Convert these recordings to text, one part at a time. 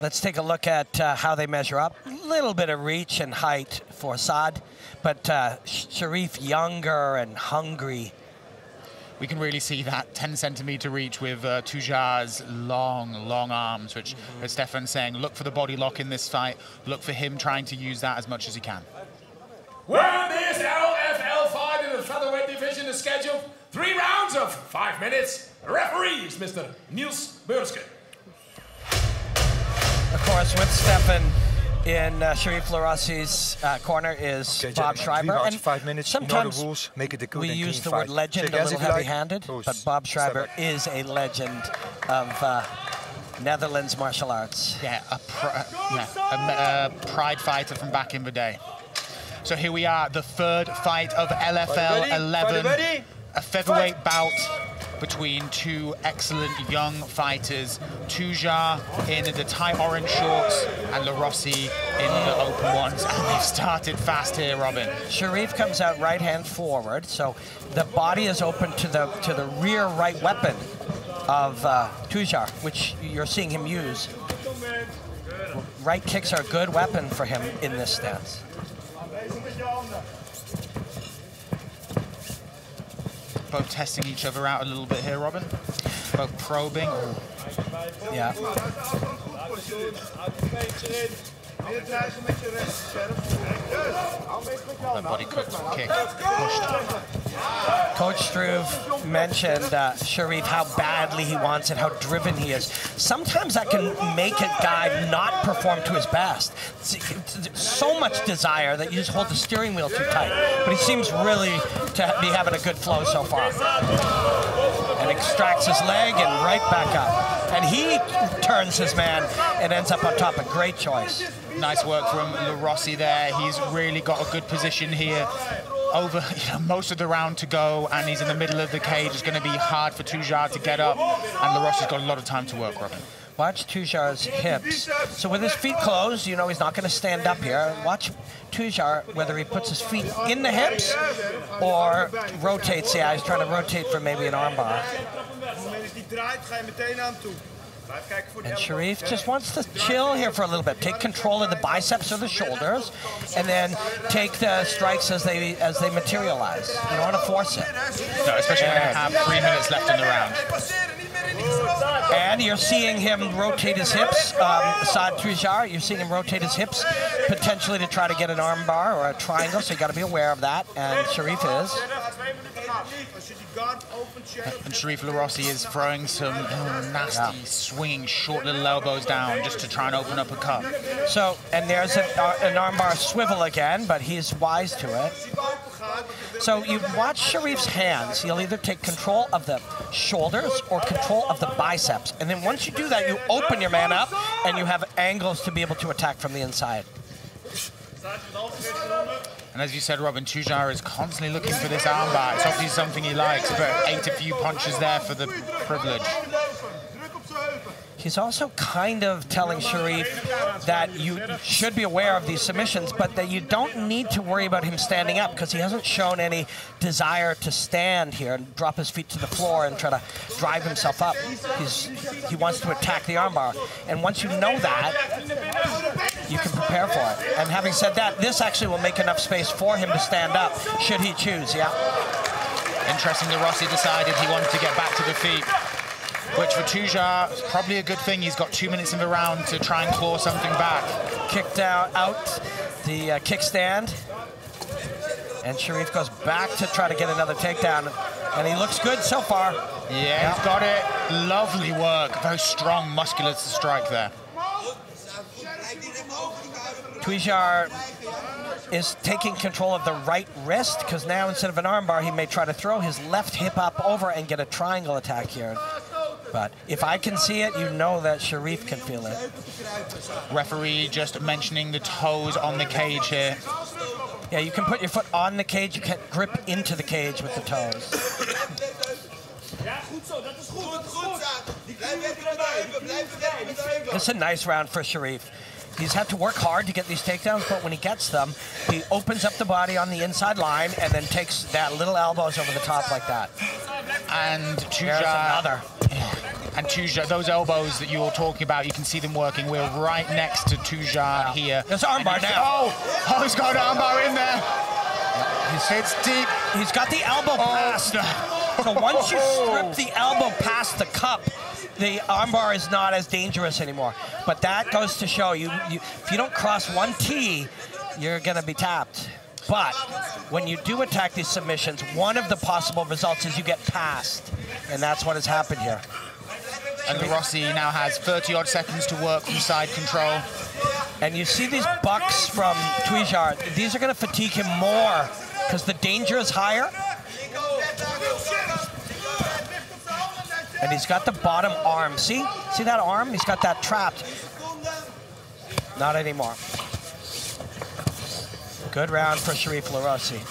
Let's take a look at how they measure up. A little bit of reach and height for Saad, but Sharif younger and hungry. We can really see that 10-centimeter reach with Tujar's long arms, which, as Stefan's saying, look for the body lock in this fight. Look for him trying to use that as much as he can. Well, this LFL fight in the featherweight division is scheduled 3 rounds of 5 minutes. The referee is Mr. Niels Burske. Of course, with Stefan in Sharif Larossi's corner is Bob Schreiber. And 5 minutes, sometimes you know the rules, make it a good we and use the clean word fight. legend a little heavy-handed, but Bob Schreiber is a legend of Netherlands martial arts. Yeah, a pride fighter from back in the day. So here we are, the third fight of LFL 11, a featherweight bout between two excellent young fighters, Tujar in the tight orange shorts and Larossi in the open ones. And they've started fast here, Robin. Sharif comes out right hand forward, so the body is open to the rear right weapon of Tujar, which you're seeing him use. Right kicks are a good weapon for him in this stance. Both testing each other out a little bit here, Robin. Both probing. Yeah. The body kick pushed. Coach Struve mentioned Sharif, how badly he wants it, how driven he is. Sometimes that can make a guy not perform to his best. So much desire that you just hold the steering wheel too tight. But he seems really to be having a good flow so far. And extracts his leg and right back up. And he turns his man and ends up on top. A great choice. Nice work from Larossi there. He's really got a good position here. Over most of the round to go, and he's in the middle of the cage. It's going to be hard for Tujar to get up, and Larossi's got a lot of time to work, Robin. Watch Tujar's hips. So with his feet closed, you know he's not going to stand up here. Watch Tujar, whether he puts his feet in the hips or rotates. Yeah, he's trying to rotate for maybe an armbar. And Sharif just wants to chill here for a little bit. Take control of the biceps or the shoulders, and then take the strikes as they materialize. You don't want to force it. No, especially when you have 3 minutes left in the round. And you're seeing him rotate his hips, Saad Tujar. You're seeing him rotate his hips, potentially to try to get an armbar or a triangle, so you got to be aware of that, and Sharif is. And Sharif Larossi is throwing some nasty, swinging, short little elbows down just to try and open up a cut. So, and there's an armbar swivel again, but he's wise to it. So you watch Sharif's hands. He'll either take control of the shoulders or control of the biceps. And then once you do that, you open your man up, and you have angles to be able to attack from the inside. And as you said, Robin, Tujar is constantly looking for this armbar. It's obviously something he likes, but ate a few punches there for the privilege. He's also kind of telling Sharif that you should be aware of these submissions, but that you don't need to worry about him standing up because he hasn't shown any desire to stand here and drop his feet to the floor and try to drive himself up. He wants to attack the armbar. And once you know that, you can prepare for it. And having said that, this actually will make enough space for him to stand up should he choose, yeah. Interesting that Rossi decided he wanted to get back to the feet, which for Tujar is probably a good thing. He's got 2 minutes in the round to try and claw something back. Kicked out the kickstand. And Sharif goes back to try to get another takedown. And he looks good so far. Yeah, he's got it. Lovely work. Very strong, muscular to strike there. Tujar is taking control of the right wrist because now instead of an armbar, he may try to throw his left hip up over and get a triangle attack here. But if I can see it, you know that Sharif can feel it. Referee just mentioning the toes on the cage here. Yeah, you can put your foot on the cage. You can't grip into the cage with the toes. It's a nice round for Sharif. He's had to work hard to get these takedowns, but when he gets them, he opens up the body on the inside line and then takes that little elbows over the top like that. And There's another. And Tuja, those elbows that you're talking about, you can see them working. We're right next to Tuja here. There's armbar now. Oh, he's got an armbar in there. It's deep. He's got the elbow past. So once you strip the elbow past the cup, the armbar is not as dangerous anymore. But that goes to show you if you don't cross one T, you're going to be tapped. But when you do attack these submissions, one of the possible results is you get passed. And that's what has happened here. And Rossi now has 30-odd seconds to work from side control. And you see these bucks from Tuija, these are going to fatigue him more because the danger is higher. And he's got the bottom arm. See that arm? He's got that trapped. Not anymore. Good round for Sharif LaRossi.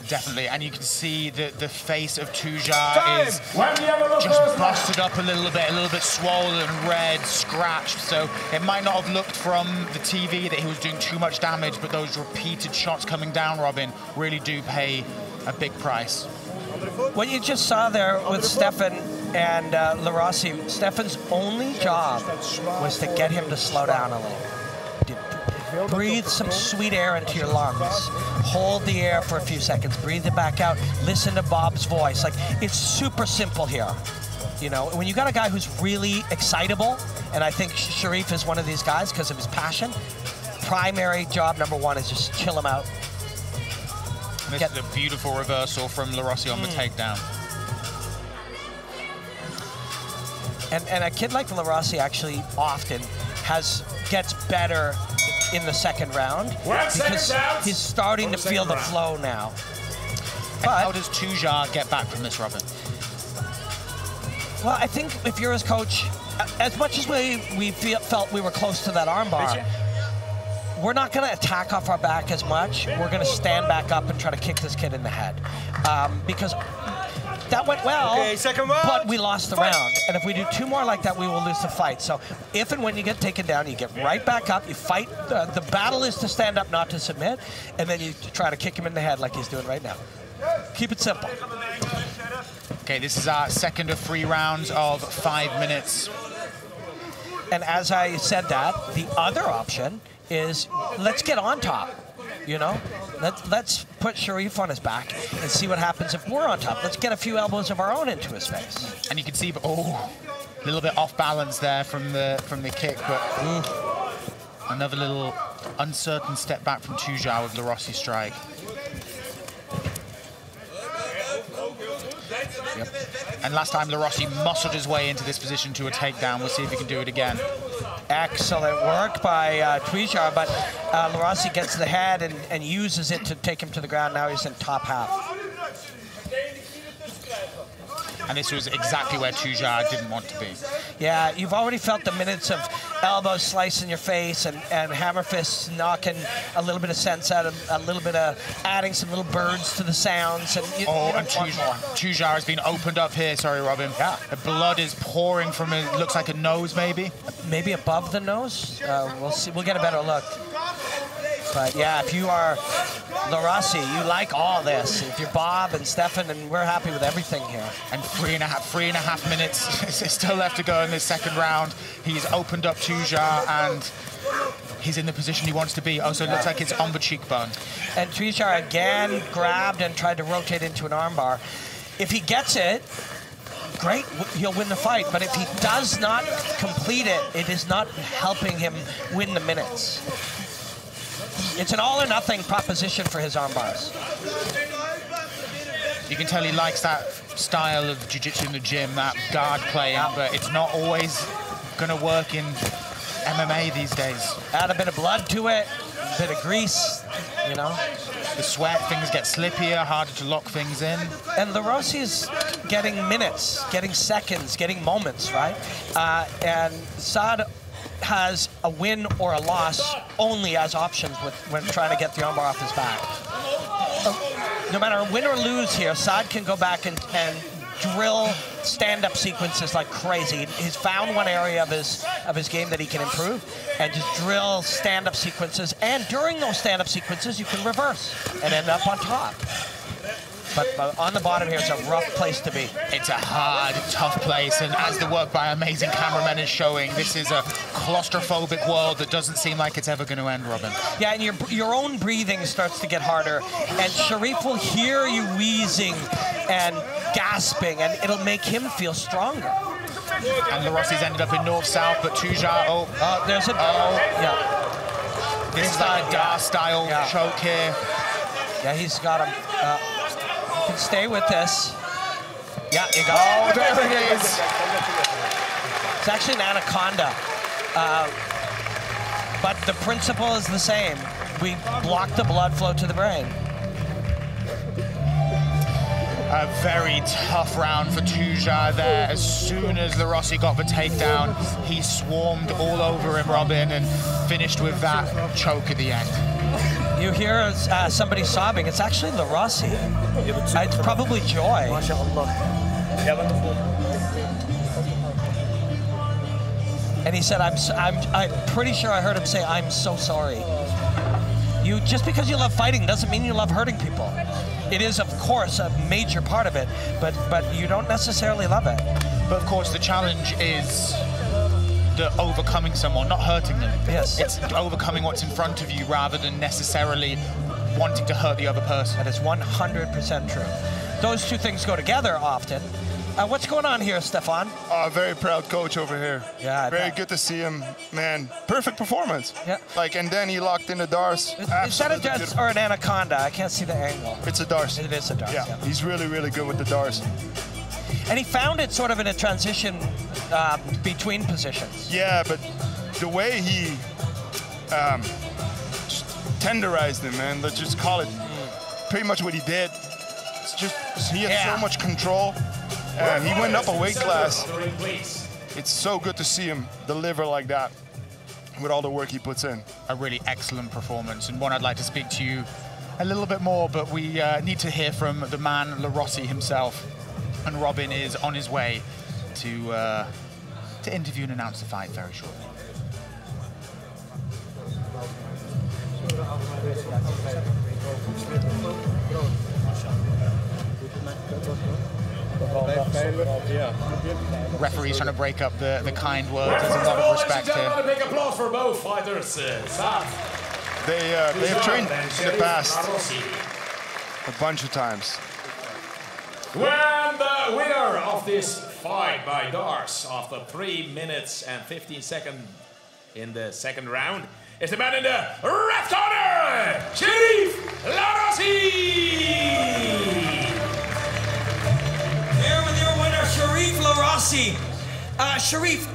Definitely, and you can see that the face of Tuja is just busted up a little bit swollen, red, scratched. So it might not have looked from the TV that he was doing too much damage, but those repeated shots coming down, Robin, really do pay a big price. What you just saw there with Stefan and LaRossi, Stefan's only job was to get him to slow down a little. Breathe some sweet air into your lungs. Hold the air for a few seconds. Breathe it back out. Listen to Bob's voice. Like, it's super simple here. You know, when you got a guy who's really excitable, and I think Sharif is one of these guys because of his passion, primary job number one is just chill him out. This is a beautiful reversal from LaRossi on the takedown. And a kid like LaRossi actually often gets better in the second round because he's starting to feel the flow now. But how does Tuja get back from this, Robin? Well, I think if you're his coach, as much as we felt we were close to that armbar, we're not going to attack off our back as much. We're going to stand back up and try to kick this kid in the head because that went well, but we lost the round. And if we do two more like that, we will lose the fight. So if and when you get taken down, you get right back up, you fight. The battle is to stand up, not to submit, and then you try to kick him in the head like he's doing right now. Keep it simple. Okay, this is our second of 3 rounds of 5 minutes. And as I said that, the other option is let's get on top. You know, let's put Sharif on his back and see what happens if we're on top. Let's get a few elbows of our own into his face. And you can see, a little bit off balance there from the kick, but another little uncertain step back from Tuja with LaRossi strike. Yep. And last time LaRossi muscled his way into this position to a takedown. We'll see if he can do it again. Excellent work by Tuija, but LaRossi gets the head and uses it to take him to the ground. Now he's in top half. And this was exactly where Tuja didn't want to be. Yeah, you've already felt the minutes of elbows slicing your face and hammer fists knocking a little bit of sense out of, a little bit of adding some little birds to the sounds. And Tuja has been opened up here. Sorry, Robin. Yeah. The blood is pouring from it. Looks like a nose, maybe. Maybe above the nose. We'll see. We'll get a better look. But yeah, if you are LaRossi, you like all this. If you're Bob and Stefan, and we're happy with everything here. And three and a half minutes still left to go in this second round. He's opened up Tuja and he's in the position he wants to be. Also, it looks like it's on the cheekbone. And Tuja again grabbed and tried to rotate into an armbar. If he gets it, great, he'll win the fight. But if he does not complete it, it is not helping him win the minutes. It's an all-or-nothing proposition for his arm bars. You can tell he likes that style of jiu-jitsu in the gym, that guard play, but it's not always going to work in MMA these days. Add a bit of blood to it, a bit of grease, you know. The sweat, things get slippier, harder to lock things in. And LaRossi is getting minutes, getting seconds, getting moments, right? And Saad has a win or a loss only as options when trying to get the armbar off his back. No matter win or lose here, Saad can go back and drill stand-up sequences like crazy. He's found one area of his game that he can improve, and just drill stand-up sequences. And during those stand-up sequences, you can reverse and end up on top. But on the bottom here, it's a rough place to be. It's a hard, tough place, and as the work by amazing cameramen is showing, this is a claustrophobic world that doesn't seem like it's ever going to end, Robin. Yeah, and your own breathing starts to get harder, and Sharif will hear you wheezing and gasping, and it'll make him feel stronger. And Larossi's ended up in north-south, but Tuja, there's a... yeah. This is like a Dar-style choke here. Yeah, he's got him. You can stay with this. Yeah, you got it. Oh, there it is. It's actually an anaconda. But the principle is the same. We block the blood flow to the brain. A very tough round for Tuja there. As soon as Larossi got the takedown, he swarmed all over him, Robin, and finished with that choke at the end. You hear somebody sobbing. It's actually Larossi. It's probably joy. And he said, I'm pretty sure I heard him say, "I'm so sorry." Just because you love fighting doesn't mean you love hurting people. It is, of course, a major part of it, but you don't necessarily love it. But of course, the challenge is overcoming someone, not hurting them. Yes. It's overcoming what's in front of you rather than necessarily wanting to hurt the other person. That is 100% true. Those two things go together often. What's going on here, Stefan? Very proud coach over here. Yeah. Very good to see him, man. Perfect performance. Yeah. And then he locked in the Dars. Is that a Dars or an anaconda? I can't see the angle. It's a Dars. It is a Dars, yeah. He's really, really good with the Dars. And he found it sort of in a transition between positions. Yeah, but the way he just tenderized him, man, let's just call it pretty much what he did. It's just, he had so much control. He went up a weight class. It's so good to see him deliver like that with all the work he puts in. A really excellent performance, and one I'd like to speak to you a little bit more, but we need to hear from the man, Larossi himself. And Robin is on his way to interview and announce the fight very shortly. Referee's trying to break up the kind words. There's a lot of respect here. A big applause for both fighters. They have trained in the past a bunch of times. When the winner of this fight by Dars after 3 minutes and 15 seconds in the second round is the man in the red corner, Sharif Larossi! There with your winner, Sharif Larossi. Sharif,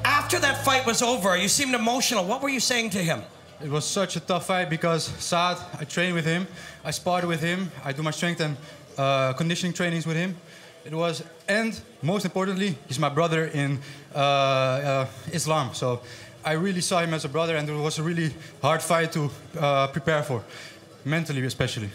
after that fight was over, you seemed emotional. What were you saying to him? It was such a tough fight because Saad, I train with him, I sparred with him, I do my strength and conditioning trainings with him. It was, and most importantly, he's my brother in Islam. So I really saw him as a brother, and it was a really hard fight to prepare for, mentally especially.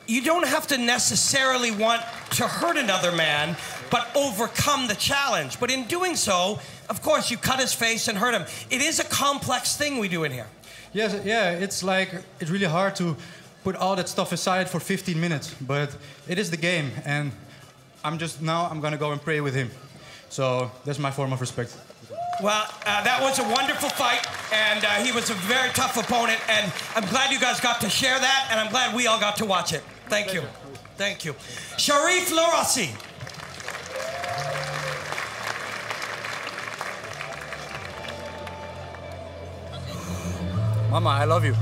You don't have to necessarily want to hurt another man, but overcome the challenge. But in doing so, of course, you cut his face and hurt him. It is a complex thing we do in here. Yes, yeah, it's really hard to put all that stuff aside for 15 minutes, but it is the game, and I'm gonna go and pray with him. So that's my form of respect. Well, that was a wonderful fight, and he was a very tough opponent, and I'm glad you guys got to share that, and I'm glad we all got to watch it. Thank you. Thank you. Sharif Larossi. Mama, I love you.